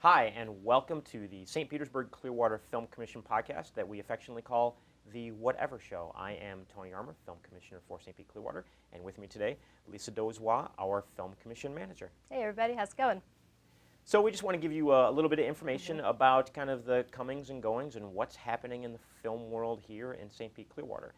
Hi, and welcome to the St. Petersburg-Clearwater Film Commission podcast that we affectionately call the Whatever Show. I am Tony Armer, Film Commissioner for St. Pete-Clearwater, and with me today, Lisa Dozois, our Film Commission Manager. Hey everybody, how's it going? So we just want to give you a little bit of information about kind of the comings and goings and what's happening in the film world here in St. Pete-Clearwater.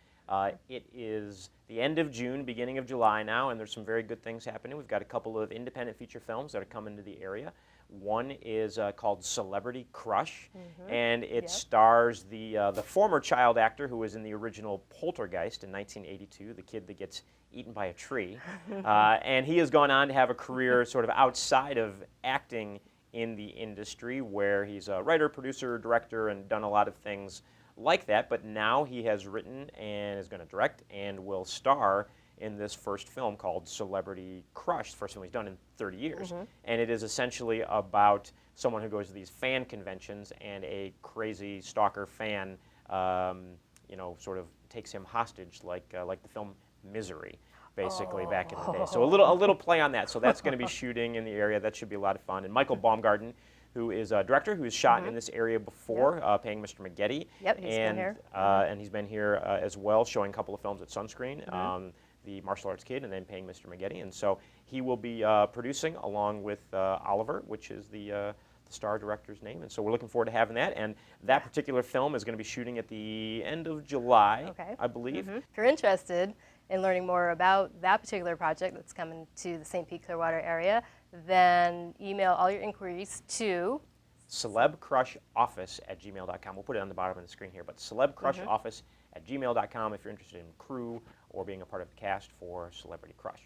It is the end of June, beginning of July now, and there's some very good things happening. We've got a couple of independent feature films that are coming to the area. One is called Celebrity Crush, and it stars the former child actor who was in the original Poltergeist in 1982, the kid that gets eaten by a tree. And he has gone on to have a career sort of outside of acting in the industry, where he's a writer, producer, director, and done a lot of things like that. But now he has written and is going to direct and will star in this first film called Celebrity Crush, the first film he's done in 30 years. And it is essentially about someone who goes to these fan conventions and a crazy stalker fan, sort of takes him hostage, like the film Misery, basically, back in the day. So a little play on that. So that's going to be shooting in the area. That should be a lot of fun. And Michael Baumgarten, who is a director who has shot in this area before, playing Mr. Maggette. Yep, he's been here. And he's been here as well, showing a couple of films at Sunscreen. The Martial Arts Kid, and then paying Mr. Maggette. And so he will be producing along with Oliver, which is the star director's name. And so we're looking forward to having that. And that particular film is going to be shooting at the end of July, I believe. If you're interested in learning more about that particular project that's coming to the St. Pete-Clearwater area, then email all your inquiries to celebcrushoffice@gmail.com. We'll put it on the bottom of the screen here, but celebcrushoffice@gmail.com if you're interested in crew or being a part of the cast for Celebrity Crush.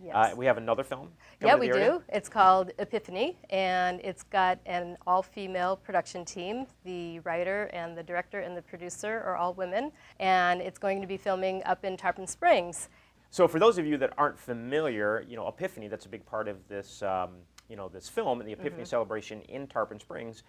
Yes. We have another film Yeah, we do. It's called Epiphany, and it's got an all-female production team. The writer and the director and the producer are all women, and it's going to be filming up in Tarpon Springs. So for those of you that aren't familiar, Epiphany, that's a big part of this, this film, and the Epiphany celebration in Tarpon Springs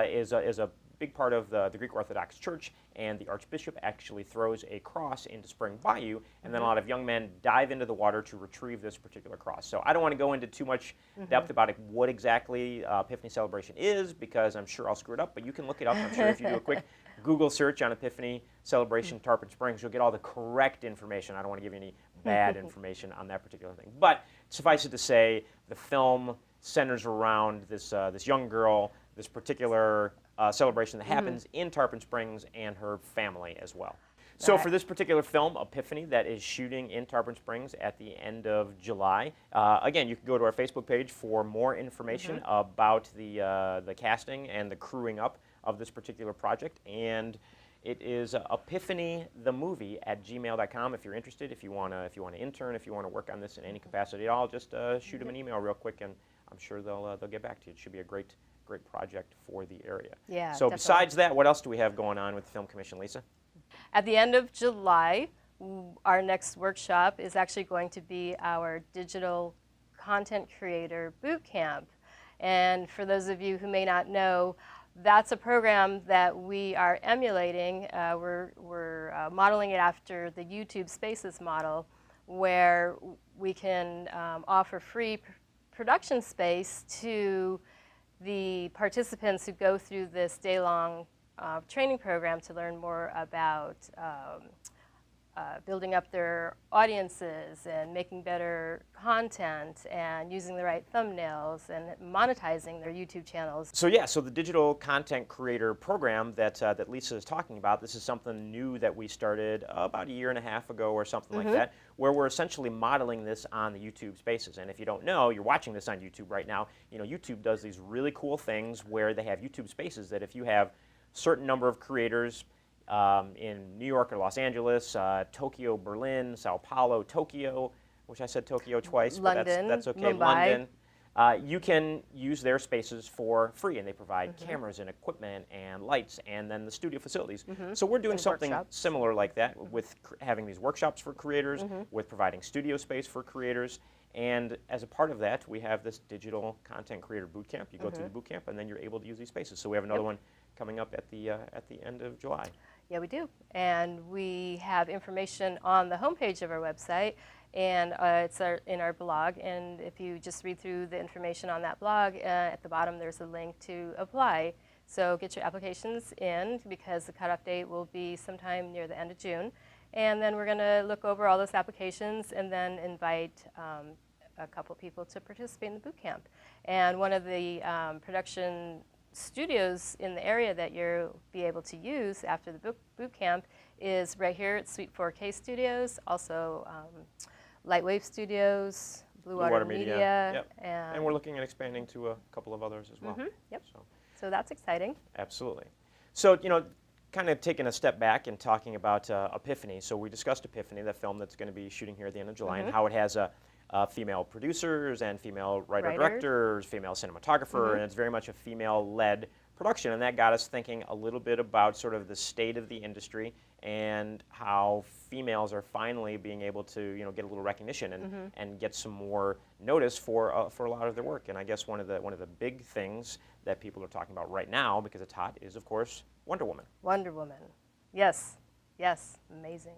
is a big part of the Greek Orthodox Church, and the Archbishop actually throws a cross into Spring Bayou, and then a lot of young men dive into the water to retrieve this particular cross. So I don't want to go into too much depth about what exactly Epiphany celebration is, because I'm sure I'll screw it up, but you can look it up. I'm sure if you do a quick Google search on Epiphany celebration Tarpon Springs, you'll get all the correct information. I don't want to give you any bad information on that particular thing. But suffice it to say, the film centers around this young girl, this particular celebration that happens in Tarpon Springs, and her family as well. So for this particular film, Epiphany, that is shooting in Tarpon Springs at the end of July, again, you can go to our Facebook page for more information about the casting and the crewing up of this particular project. And it is epiphanythemovie@gmail.com if you're interested. If you want to intern, if you want to work on this in any capacity at all, just shoot them an email real quick, and I'm sure they'll get back to you. It should be a great project for the area. Yeah, so definitely. Besides that, what else do we have going on with the Film Commission, Lisa? At the end of July, our next workshop is actually going to be our digital content creator boot camp. And for those of you who may not know, that's a program that we are emulating. We're modeling it after the YouTube Spaces model, where we can offer free production space to the participants who go through this day-long training program to learn more about building up their audiences and making better content and using the right thumbnails and monetizing their YouTube channels. So the digital content creator program that Lisa is talking about, this is something new that we started about a year and a half ago or something like that, where we're essentially modeling this on the YouTube Spaces. And if you don't know, you're watching this on YouTube right now, YouTube does these really cool things where they have YouTube Spaces that if you have a certain number of creators in New York or Los Angeles, Tokyo, Berlin, Sao Paulo, Tokyo, which I said Tokyo twice, London, but that's okay, Mumbai. London. You can use their spaces for free, and they provide cameras and equipment and lights and then the studio facilities. So we're doing something similar like that with having these workshops for creators, with providing studio space for creators. And as a part of that, we have this digital content creator boot camp. You go through the boot camp, and then you're able to use these spaces. So we have another one coming up at the end of July. Yeah, we do. And we have information on the homepage of our website. and it's in our blog. And if you just read through the information on that blog, at the bottom there's a link to apply. So get your applications in, because the cutoff date will be sometime near the end of June. And then we're going to look over all those applications and then invite a couple people to participate in the boot camp. And one of the production studios in the area that you'll be able to use after the boot camp is right here at Suite 4K Studios, also Lightwave Studios, Blue Water Media. Yep. And we're looking at expanding to a couple of others as well. Yep. So that's exciting. Absolutely. So, kind of taking a step back and talking about Epiphany. So we discussed Epiphany, that film that's going to be shooting here at the end of July, and how it has female producers and female writer-directors, female cinematographer, and it's very much a female-led production. And that got us thinking a little bit about sort of the state of the industry and how females are finally being able to, get a little recognition and get some more notice for a lot of their work. And I guess one of the big things that people are talking about right now, because it's hot, is of course Wonder Woman. Wonder Woman, yes, amazing.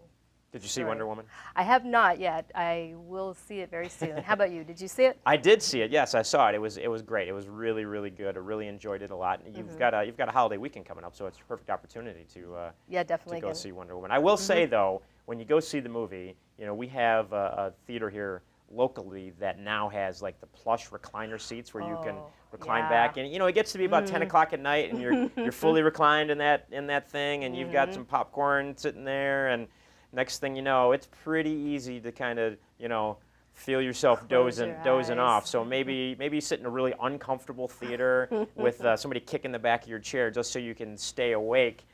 Did you see Wonder Woman? I have not yet. I will see it very soon. How about you? Did you see it? I did see it. Yes, I saw it. It was great. It was really, really good. I really enjoyed it a lot. You've got a holiday weekend coming up, so it's a perfect opportunity to definitely to go see Wonder Woman. I will say though, when you go see the movie, we have a theater here locally that now has like the plush recliner seats where you can recline back, and it gets to be about 10 o'clock at night, and you're fully reclined in that thing, and you've got some popcorn sitting there, and next thing you know, it's pretty easy to kind of feel yourself dozing off. So maybe sit in a really uncomfortable theater with somebody kicking the back of your chair just so you can stay awake,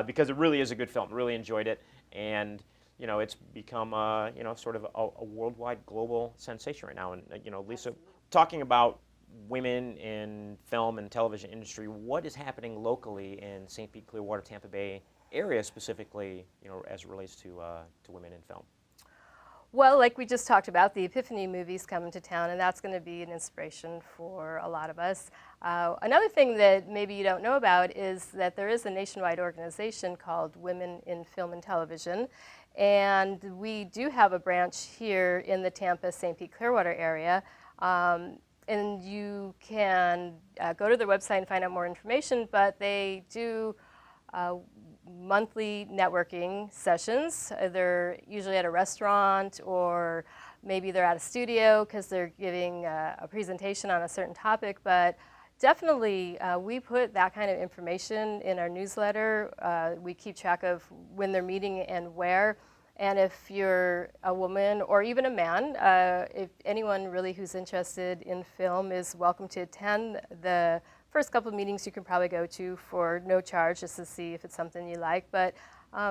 because it really is a good film. Really enjoyed it, and it's become sort of a worldwide global sensation right now. And Lisa, talking about women in film and television industry, what is happening locally in St. Pete-Clearwater, Tampa Bay area specifically, as it relates to women in film? Well, like we just talked about, the Epiphany movie's coming to town, and that's going to be an inspiration for a lot of us. Another thing that maybe you don't know about is that there is a nationwide organization called Women in Film and Television, and we do have a branch here in the Tampa, St. Pete-Clearwater area. And you can go to their website and find out more information, but they do monthly networking sessions. They're usually at a restaurant, or maybe they're at a studio because they're giving a presentation on a certain topic. But definitely, we put that kind of information in our newsletter. We keep track of when they're meeting and where. And if you're a woman or even a man, if anyone really who's interested in film is welcome to attend. The first couple of meetings you can probably go to for no charge, just to see if it's something you like. But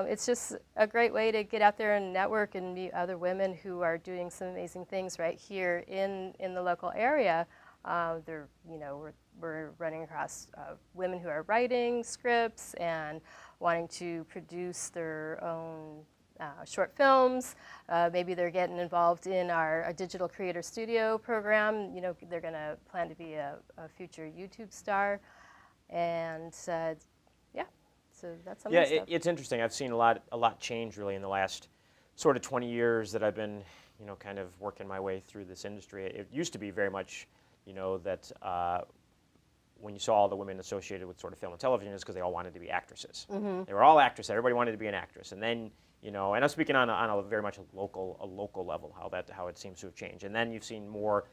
it's just a great way to get out there and network and meet other women who are doing some amazing things right here in the local area. We're running across women who are writing scripts and wanting to produce their own short films. Maybe they're getting involved in our digital creator studio program. They're going to plan to be a future YouTube star. And so that's some of the stuff. It's interesting. I've seen a lot change really in the last sort of 20 years that I've been, kind of working my way through this industry. It used to be very much, that when you saw all the women associated with sort of film and television, is because they all wanted to be actresses. They were all actresses. Everybody wanted to be an actress. And then, and I'm speaking on a very much a local level, how it seems to have changed. And then you've seen more,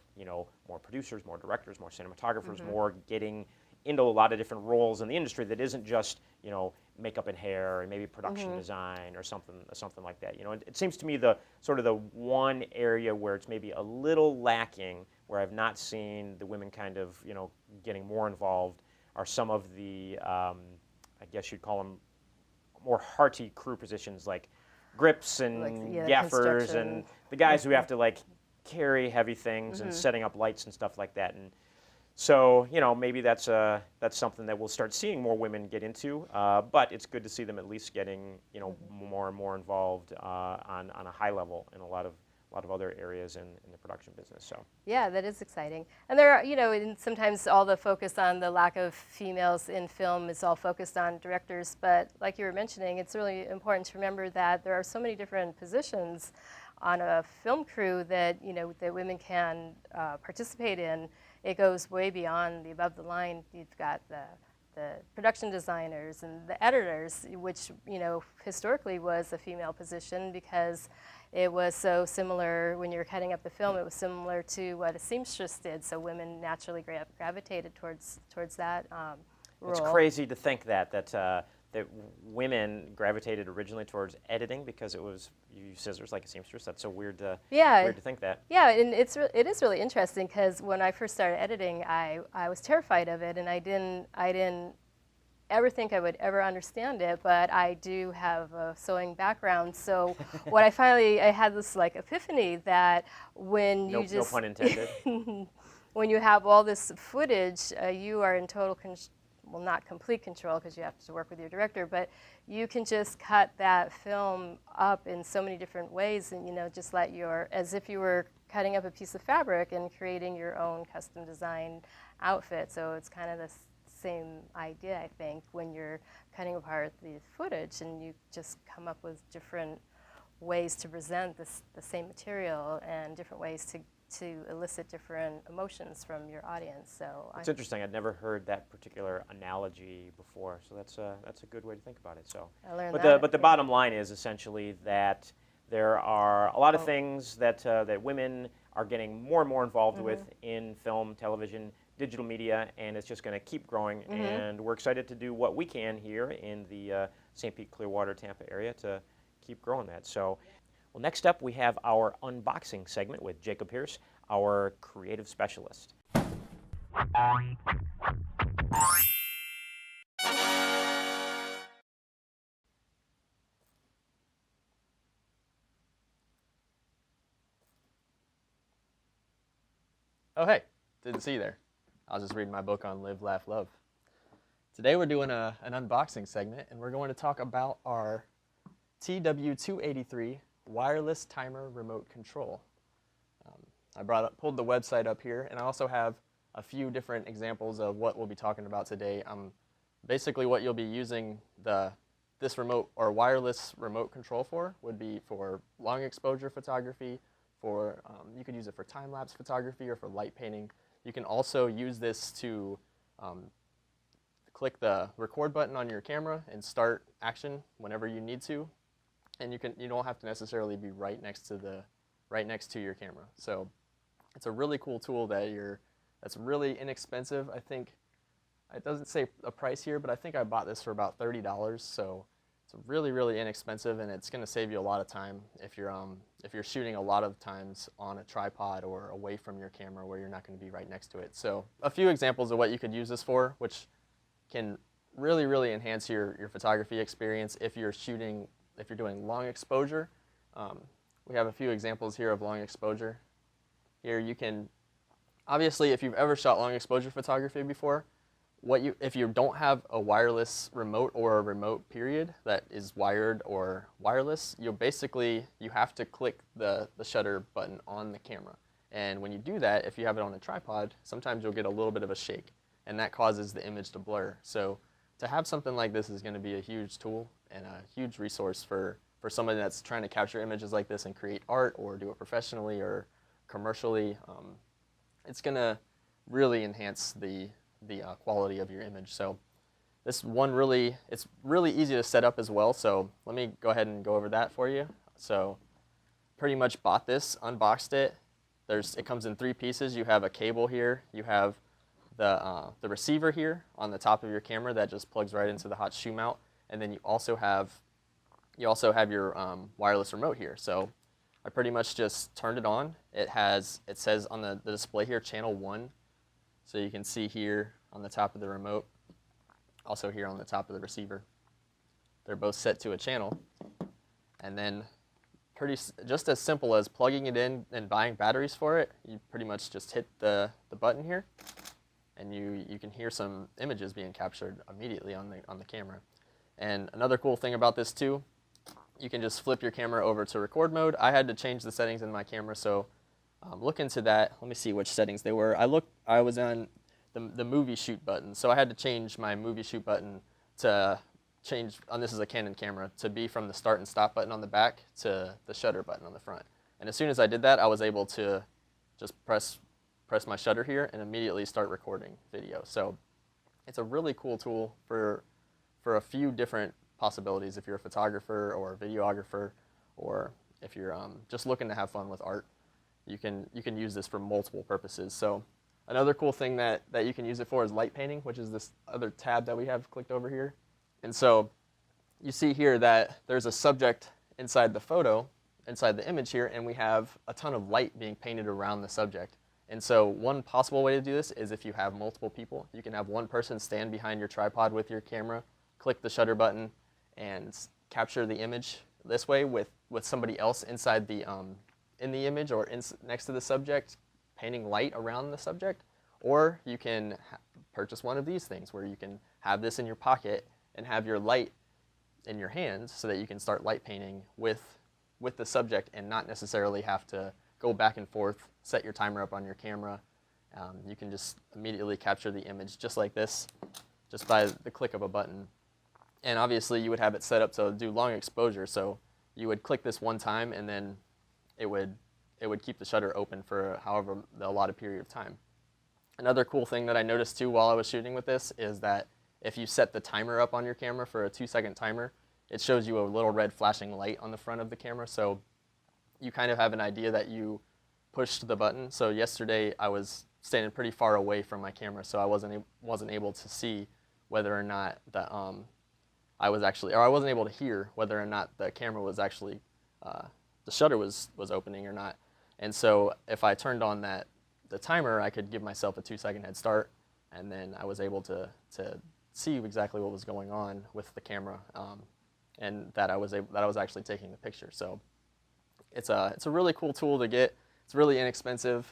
more producers, more directors, more cinematographers, more getting into a lot of different roles in the industry that isn't just, makeup and hair and maybe production design or something like that. It seems to me the sort of the one area where it's maybe a little lacking, where I've not seen the women kind of, getting more involved, are some of the, I guess you'd call them more hearty crew positions, like grips and gaffers and the guys who have to like carry heavy things and setting up lights and stuff like that. And so, maybe that's something that we'll start seeing more women get into, but it's good to see them at least getting, more and more involved on a high level in a lot of other areas in the production business. So yeah, that is exciting. And there are, and sometimes all the focus on the lack of females in film is all focused on directors, but like you were mentioning, it's really important to remember that there are so many different positions on a film crew that that women can participate in, it goes way beyond the above the line. You've got the production designers and the editors, which historically was a female position because it was so similar when you were cutting up the film. It was similar to what a seamstress did, so women naturally gravitated towards that role. It's crazy to think that women gravitated originally towards editing because you use scissors like a seamstress. That's so weird to think that. Yeah, and it is really interesting because when I first started editing, I was terrified of it, and I didn't ever think I would ever understand it, but I do have a sewing background. So what I had this like epiphany that when you no pun intended. when you have all this footage, you are in total well, not complete control because you have to work with your director, but you can just cut that film up in so many different ways, and just as if you were cutting up a piece of fabric and creating your own custom designed outfit. So it's kind of the same idea, I think, when you're cutting apart the footage, and you just come up with different ways to present the same material and different ways to elicit different emotions from your audience. So it's interesting. I'd never heard that particular analogy before, so that's a good way to think about it. So, I learned but the bottom line is essentially that there are a lot of things that women are getting more and more involved with in film, television, digital media, and it's just going to keep growing. And we're excited to do what we can here in the St. Pete-Clearwater, Tampa area to keep growing that. So. Well, next up we have our unboxing segment with Jacob Pierce, our creative specialist. Oh, hey, didn't see you there. I was just reading my book on Live, Laugh, Love. Today we're doing an unboxing segment, and we're going to talk about our TW283 wireless timer remote control. I pulled the website up here, and I also have a few different examples of what we'll be talking about today. Basically what you'll be using this remote or wireless remote control for would be for long exposure photography, you could use it for time-lapse photography or for light painting. You can also use this to click the record button on your camera and start action whenever you need to. And you don't have to necessarily be right next to your camera. So it's a really cool tool that's really inexpensive. I think it doesn't say a price here, but I think I bought this for about $30. So it's really, really inexpensive, and it's going to save you a lot of time if you're shooting a lot of times on a tripod or away from your camera where you're not going to be right next to it. So a few examples of what you could use this for, which can really, really enhance your photography experience if you're doing long exposure. We have a few examples here of long exposure. Here you can, obviously if you've ever shot long exposure photography before, if you don't have a wireless remote or a remote period that is wired or wireless, you have to click the shutter button on the camera. And when you do that, if you have it on a tripod, sometimes you'll get a little bit of a shake, and that causes the image to blur. So to have something like this is going to be a huge tool and a huge resource for somebody that's trying to capture images like this and create art or do it professionally or commercially. It's going to really enhance the quality of your image. So this one it's really easy to set up as well. So let me go ahead and go over that for you. So pretty much bought this, unboxed it. It comes in 3 pieces. You have a cable here. You have the receiver here on the top of your camera that just plugs right into the hot shoe mount, and then you also have your wireless remote here. So I pretty much just turned it on. It says on the display here channel 1, so you can see here on the top of the remote, also here on the top of the receiver. They're both set to a channel, and then just as simple as plugging it in and buying batteries for it, you pretty much just hit the button here, and you can hear some images being captured immediately on the camera. And another cool thing about this too, you can just flip your camera over to record mode. I had to change the settings in my camera, so look into that. Let me see which settings they were. I was on the movie shoot button, so I had to change my movie shoot button to change, this is a Canon camera, to be from the start and stop button on the back to the shutter button on the front. And as soon as I did that, I was able to just press my shutter here and immediately start recording video. So it's a really cool tool for a few different possibilities if you're a photographer or a videographer, or if you're just looking to have fun with art. You can use this for multiple purposes. So another cool thing that you can use it for is light painting, which is this other tab that we have clicked over here. And so you see here that there's a subject inside the photo, inside the image here, and we have a ton of light being painted around the subject. And so one possible way to do this is if you have multiple people. You can have one person stand behind your tripod with your camera, click the shutter button, and capture the image this way with somebody else inside the in the image or next to the subject, painting light around the subject. Or you can purchase one of these things where you can have this in your pocket and have your light in your hands so that you can start light painting with the subject and not necessarily have to go back and forth, set your timer up on your camera. You can just immediately capture the image just like this, just by the click of a button. And obviously you would have it set up to do long exposure, so you would click this one time and then it would keep the shutter open for however the allotted period of time. Another cool thing that I noticed too while I was shooting with this is that if you set the timer up on your camera for a 2-second timer, it shows you a little red flashing light on the front of the camera, so you kind of have an idea that you pushed the button. So yesterday I was standing pretty far away from my camera, so I wasn't able to see whether or not I wasn't able to hear whether or not the camera was actually the shutter was opening or not. And so if I turned on the timer, I could give myself a 2-second head start, and then I was able to see exactly what was going on with the camera, and that I was actually taking the picture. So it's a really cool tool to get. It's really inexpensive.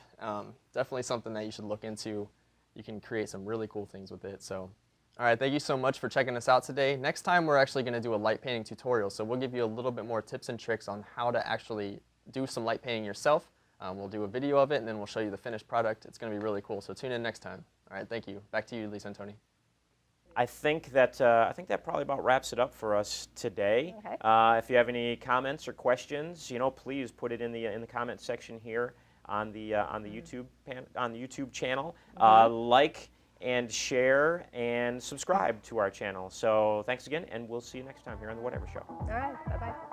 Definitely something that you should look into. You can create some really cool things with it. So, all right, thank you so much for checking us out today. Next time we're actually going to do a light painting tutorial. So we'll give you a little bit more tips and tricks on how to actually do some light painting yourself. We'll do a video of it, and then we'll show you the finished product. It's going to be really cool. So tune in next time. All right, thank you. Back to you, Lisa and Tony. I think that probably about wraps it up for us today. Okay. If you have any comments or questions, please put it in the comment section here on the YouTube channel. Like and share and subscribe to our channel. So thanks again, and we'll see you next time here on the Whatever Show. All right. Bye bye.